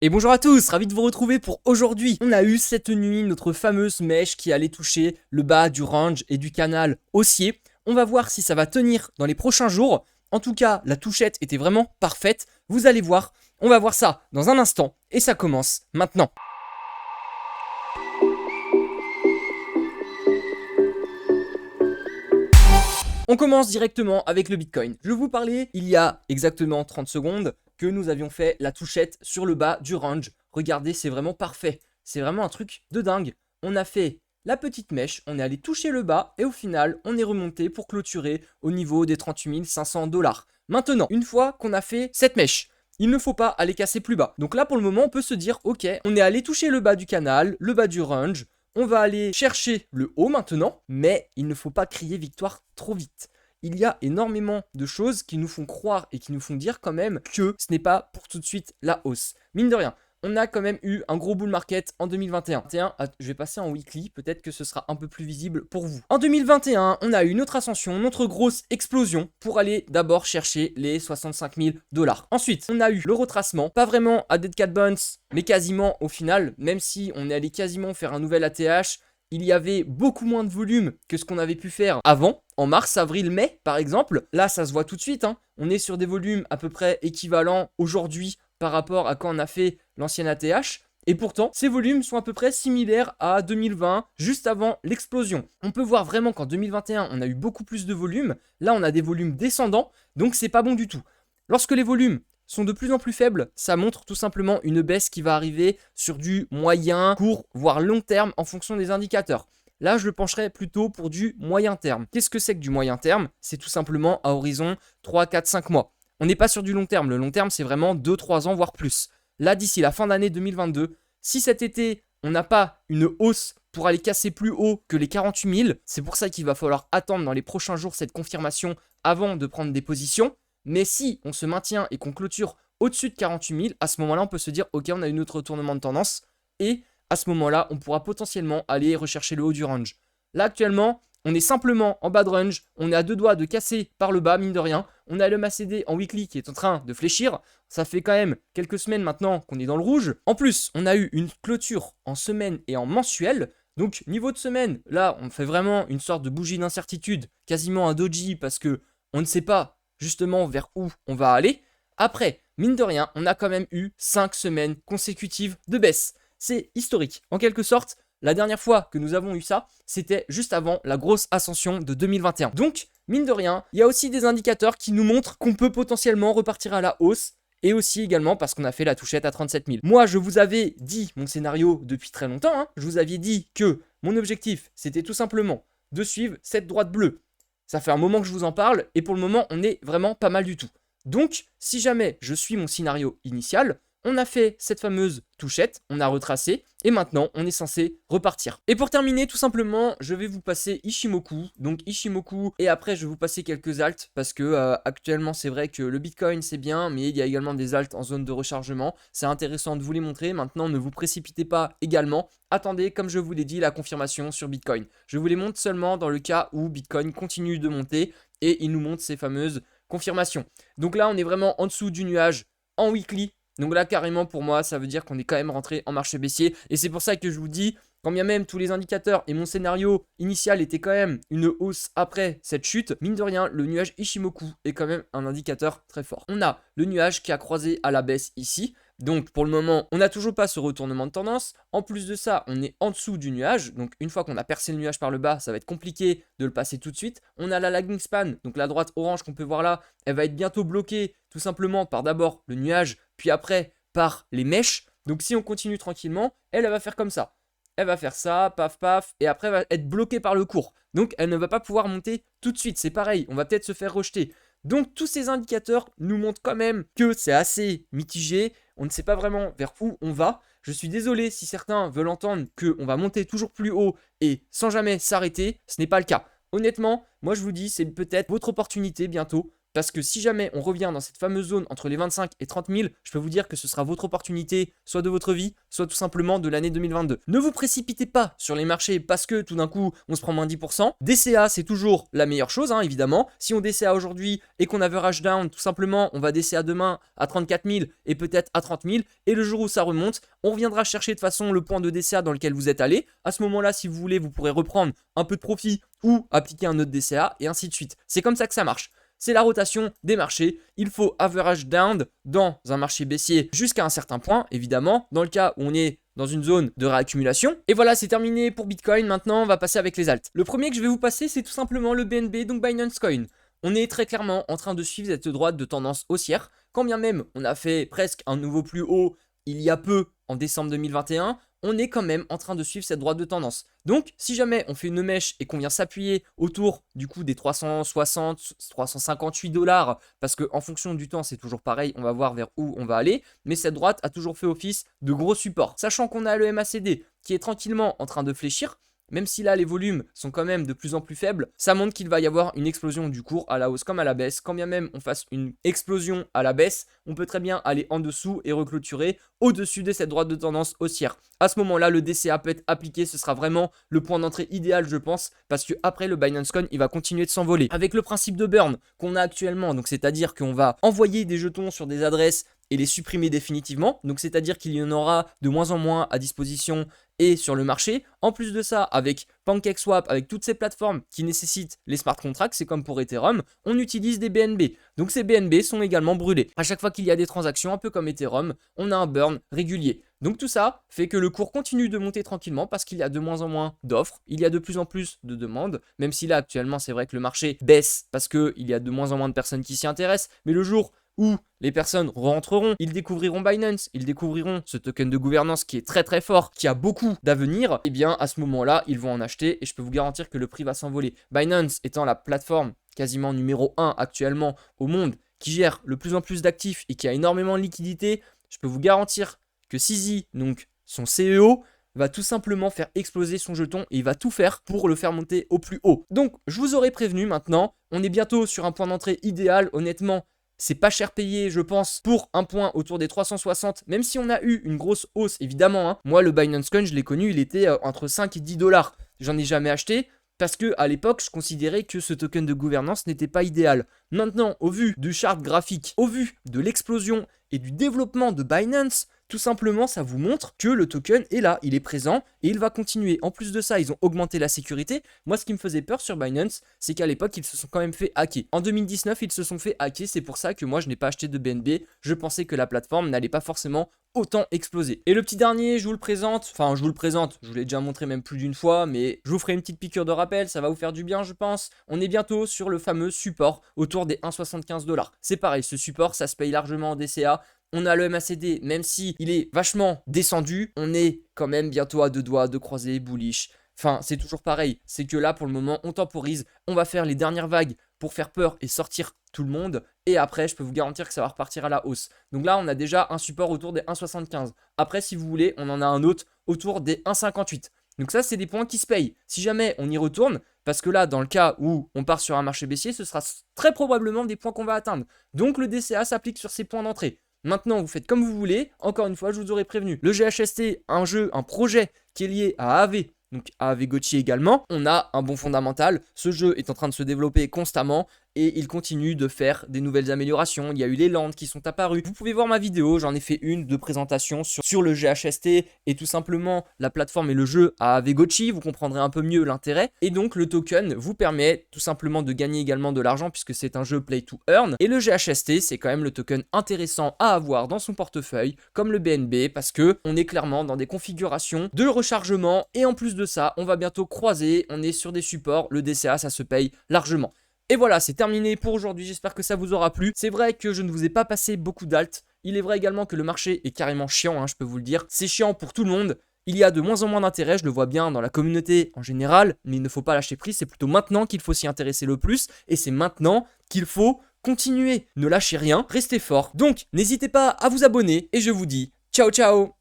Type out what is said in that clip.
Et bonjour à tous, ravi de vous retrouver pour aujourd'hui. On a eu cette nuit notre fameuse mèche qui allait toucher le bas du range et du canal haussier. On va voir si ça va tenir dans les prochains jours. En tout cas, la touchette était vraiment parfaite. Vous allez voir, on va voir ça dans un instant et ça commence maintenant. On commence directement avec le Bitcoin. Je vous parlais il y a exactement 30 secondes que nous avions fait la touchette sur le bas du range. Regardez, c'est vraiment parfait. C'est vraiment un truc de dingue. On a fait la petite mèche, on est allé toucher le bas et au final, on est remonté pour clôturer au niveau des 38 500 $. Maintenant, une fois qu'on a fait cette mèche, il ne faut pas aller casser plus bas. Donc là, pour le moment, on peut se dire, ok, on est allé toucher le bas du canal, le bas du range. On va aller chercher le haut maintenant, mais il ne faut pas crier victoire trop vite. Il y a énormément de choses qui nous font croire et qui nous font dire quand même que ce n'est pas pour tout de suite la hausse. Mine de rien, on a quand même eu un gros bull market en 2021. Je vais passer en weekly, peut-être que ce sera un peu plus visible pour vous. En 2021, on a eu notre ascension, notre grosse explosion pour aller d'abord chercher les 65 000 $. Ensuite, on a eu le retracement, pas vraiment à Dead Cat Bounce, mais quasiment au final, même si on est allé quasiment faire un nouvel ATH, il y avait beaucoup moins de volume que ce qu'on avait pu faire avant, en mars, avril, mai par exemple. Là, ça se voit tout de suite, on est sur des volumes à peu près équivalents aujourd'hui par rapport à quand on a fait l'ancienne ATH. Et pourtant, ces volumes sont à peu près similaires à 2020, juste avant l'explosion. On peut voir vraiment qu'en 2021, on a eu beaucoup plus de volumes. Là, on a des volumes descendants, donc c'est pas bon du tout. Lorsque les volumes sont de plus en plus faibles, ça montre tout simplement une baisse qui va arriver sur du moyen, court, voire long terme en fonction des indicateurs. Là, je pencherai plutôt pour du moyen terme. Qu'est-ce que c'est que du moyen terme? C'est tout simplement à horizon 3, 4, 5 mois. On n'est pas sur du long terme. Le long terme, c'est vraiment 2, 3 ans, voire plus. Là, d'ici la fin d'année 2022, si cet été, on n'a pas une hausse pour aller casser plus haut que les 48 000, c'est pour ça qu'il va falloir attendre dans les prochains jours cette confirmation avant de prendre des positions. Mais si on se maintient et qu'on clôture au-dessus de 48 000, à ce moment-là, on peut se dire, ok, on a eu notre retournement de tendance. Et à ce moment-là, on pourra potentiellement aller rechercher le haut du range. Là, actuellement, on est simplement en bas de range. On est à deux doigts de casser par le bas, mine de rien. On a le MACD en weekly qui est en train de fléchir. Ça fait quand même quelques semaines maintenant qu'on est dans le rouge. En plus, on a eu une clôture en semaine et en mensuel. Donc, niveau de semaine, là, on fait vraiment une sorte de bougie d'incertitude, quasiment un doji, parce que on ne sait pas justement vers où on va aller. Après, mine de rien, on a quand même eu 5 semaines consécutives de baisse. C'est historique. En quelque sorte, la dernière fois que nous avons eu ça, c'était juste avant la grosse ascension de 2021. Donc, mine de rien, il y a aussi des indicateurs qui nous montrent qu'on peut potentiellement repartir à la hausse. Et aussi également parce qu'on a fait la touchette à 37 000. Moi, je vous avais dit mon scénario depuis très longtemps. Je vous avais dit que mon objectif, c'était tout simplement de suivre cette droite bleue. Ça fait un moment que je vous en parle et pour le moment, on est vraiment pas mal du tout. Donc, si jamais je suis mon scénario initial, on a fait cette fameuse touchette, on a retracé et maintenant on est censé repartir. Et pour terminer, tout simplement, je vais vous passer Ichimoku. Donc Ichimoku et après je vais vous passer quelques alts parce que actuellement c'est vrai que le Bitcoin c'est bien, mais il y a également des alts en zone de rechargement. C'est intéressant de vous les montrer. Maintenant, ne vous précipitez pas également. Attendez, comme je vous l'ai dit, la confirmation sur Bitcoin. Je vous les montre seulement dans le cas où Bitcoin continue de monter et il nous montre ces fameuses confirmations. Donc là, on est vraiment en dessous du nuage en weekly. Donc là, carrément, pour moi, ça veut dire qu'on est quand même rentré en marché baissier. Et c'est pour ça que je vous dis, quand bien même tous les indicateurs et mon scénario initial était quand même une hausse après cette chute, mine de rien, le nuage Ichimoku est quand même un indicateur très fort. On a le nuage qui a croisé à la baisse ici. Donc pour le moment, on n'a toujours pas ce retournement de tendance. En plus de ça, on est en dessous du nuage. Donc une fois qu'on a percé le nuage par le bas, ça va être compliqué de le passer tout de suite. On a la lagging span, donc la droite orange qu'on peut voir là, elle va être bientôt bloquée tout simplement par d'abord le nuage, puis après par les mèches. Donc si on continue tranquillement, elle va faire comme ça. Elle va faire ça, paf paf, et après elle va être bloquée par le cours. Donc elle ne va pas pouvoir monter tout de suite. C'est pareil, on va peut-être se faire rejeter. Donc tous ces indicateurs nous montrent quand même que c'est assez mitigé. On ne sait pas vraiment vers où on va. Je suis désolé si certains veulent entendre qu'on va monter toujours plus haut et sans jamais s'arrêter. Ce n'est pas le cas. Honnêtement, moi je vous dis, c'est peut-être votre opportunité bientôt Parce que si jamais on revient dans cette fameuse zone entre les 25 et 30 000, je peux vous dire que ce sera votre opportunité, soit de votre vie, soit tout simplement de l'année 2022. Ne vous précipitez pas sur les marchés parce que tout d'un coup, on se prend moins 10%. DCA, c'est toujours la meilleure chose, hein, évidemment. Si on DCA aujourd'hui et qu'on average down, tout simplement, on va DCA demain à 34 000 et peut-être à 30 000. Et le jour où ça remonte, on reviendra chercher de toute façon le point de DCA dans lequel vous êtes allé. À ce moment-là, si vous voulez, vous pourrez reprendre un peu de profit ou appliquer un autre DCA et ainsi de suite. C'est comme ça que ça marche. C'est la rotation des marchés. Il faut average down dans un marché baissier jusqu'à un certain point, évidemment, dans le cas où on est dans une zone de réaccumulation. Et voilà, c'est terminé pour Bitcoin. Maintenant, on va passer avec les alts. Le premier que je vais vous passer, c'est tout simplement le BNB, donc Binance Coin. On est très clairement en train de suivre cette droite de tendance haussière. Quand bien même on a fait presque un nouveau plus haut il y a peu, en décembre 2021, on est quand même en train de suivre cette droite de tendance. Donc, si jamais on fait une mèche et qu'on vient s'appuyer autour du coup des 360, 358 $, parce qu'en fonction du temps, c'est toujours pareil, on va voir vers où on va aller, mais cette droite a toujours fait office de gros support. Sachant qu'on a le MACD qui est tranquillement en train de fléchir, même si là les volumes sont quand même de plus en plus faibles, ça montre qu'il va y avoir une explosion du cours à la hausse comme à la baisse. Quand bien même on fasse une explosion à la baisse, on peut très bien aller en dessous et reclôturer au-dessus de cette droite de tendance haussière. À ce moment-là, le DCA peut être appliqué, ce sera vraiment le point d'entrée idéal je pense, parce que après le Binance Coin il va continuer de s'envoler. Avec le principe de burn qu'on a actuellement, donc c'est-à-dire qu'on va envoyer des jetons sur des adresses et les supprimer définitivement, donc c'est-à-dire qu'il y en aura de moins en moins à disposition et sur le marché. En plus de ça, avec PancakeSwap, avec toutes ces plateformes qui nécessitent les smart contracts, c'est comme pour Ethereum, on utilise des BNB. Donc ces BNB sont également brûlés. À chaque fois qu'il y a des transactions, un peu comme Ethereum, on a un burn régulier. Donc tout ça fait que le cours continue de monter tranquillement parce qu'il y a de moins en moins d'offres, il y a de plus en plus de demandes, même si là actuellement c'est vrai que le marché baisse parce qu'il y a de moins en moins de personnes qui s'y intéressent, mais le jour où les personnes rentreront, ils découvriront Binance, ils découvriront ce token de gouvernance qui est très très fort, qui a beaucoup d'avenir, et bien à ce moment-là, ils vont en acheter et je peux vous garantir que le prix va s'envoler. Binance étant la plateforme quasiment numéro 1 actuellement au monde, qui gère le plus en plus d'actifs et qui a énormément de liquidités, je peux vous garantir que CZ, donc son CEO, va tout simplement faire exploser son jeton et il va tout faire pour le faire monter au plus haut. Donc je vous aurais prévenu maintenant, on est bientôt sur un point d'entrée idéal, honnêtement. C'est pas cher payé, je pense, pour un point autour des 360, même si on a eu une grosse hausse, évidemment. Hein. Moi, le Binance Coin, je l'ai connu, il était entre 5 et 10 $. J'en ai jamais acheté parce que à l'époque, je considérais que ce token de gouvernance n'était pas idéal. Maintenant, au vu du chart graphique, au vu de l'explosion et du développement de Binance, tout simplement, ça vous montre que le token est là, il est présent et il va continuer. En plus de ça, ils ont augmenté la sécurité. Moi, ce qui me faisait peur sur Binance, c'est qu'à l'époque, ils se sont quand même fait hacker. En 2019, ils se sont fait hacker. C'est pour ça que moi, je n'ai pas acheté de BNB. Je pensais que la plateforme n'allait pas forcément autant exploser. Et le petit dernier, je vous le présente. Enfin, je vous l'ai déjà montré même plus d'une fois, mais je vous ferai une petite piqûre de rappel. Ça va vous faire du bien, je pense. On est bientôt sur le fameux support autour des 1,75 $. C'est pareil, ce support, ça se paye largement en DCA. On a le MACD, même si il est vachement descendu, on est quand même bientôt à deux doigts de croiser bullish. Enfin, c'est toujours pareil, c'est que là pour le moment on temporise, on va faire les dernières vagues pour faire peur et sortir tout le monde. Et après, je peux vous garantir que ça va repartir à la hausse. Donc là, on a déjà un support autour des 1,75. Après, si vous voulez, on en a un autre autour des 1,58. Donc ça, c'est des points qui se payent. Si jamais on y retourne, parce que là, dans le cas où on part sur un marché baissier, ce sera très probablement des points qu'on va atteindre. Donc le DCA s'applique sur ces points d'entrée. Maintenant, vous faites comme vous voulez. Encore une fois, je vous aurais prévenu. Le GHST, un projet qui est lié à AAV, donc AAV Gotchi également. On a un bon fondamental. Ce jeu est en train de se développer constamment et il continue de faire des nouvelles améliorations. Il y a eu les landes qui sont apparues. Vous pouvez voir ma vidéo, j'en ai fait une de présentation sur le GHST et tout simplement la plateforme et le jeu AAV Gotchi. Vous comprendrez un peu mieux l'intérêt. Et donc le token vous permet tout simplement de gagner également de l'argent puisque c'est un jeu play to earn. Et le GHST, c'est quand même le token intéressant à avoir dans son portefeuille comme le BNB parce que on est clairement dans des configurations de rechargement et en plus de ça, on va bientôt croiser, on est sur des supports, le DCA ça se paye largement. Et voilà, c'est terminé pour aujourd'hui, j'espère que ça vous aura plu. C'est vrai que je ne vous ai pas passé beaucoup d'alt. Il est vrai également que le marché est carrément chiant, hein, je peux vous le dire. C'est chiant pour tout le monde. Il y a de moins en moins d'intérêt, je le vois bien dans la communauté en général, mais il ne faut pas lâcher prise, c'est plutôt maintenant qu'il faut s'y intéresser le plus, et c'est maintenant qu'il faut continuer. Ne lâchez rien, restez fort. Donc, n'hésitez pas à vous abonner, et je vous dis ciao ciao.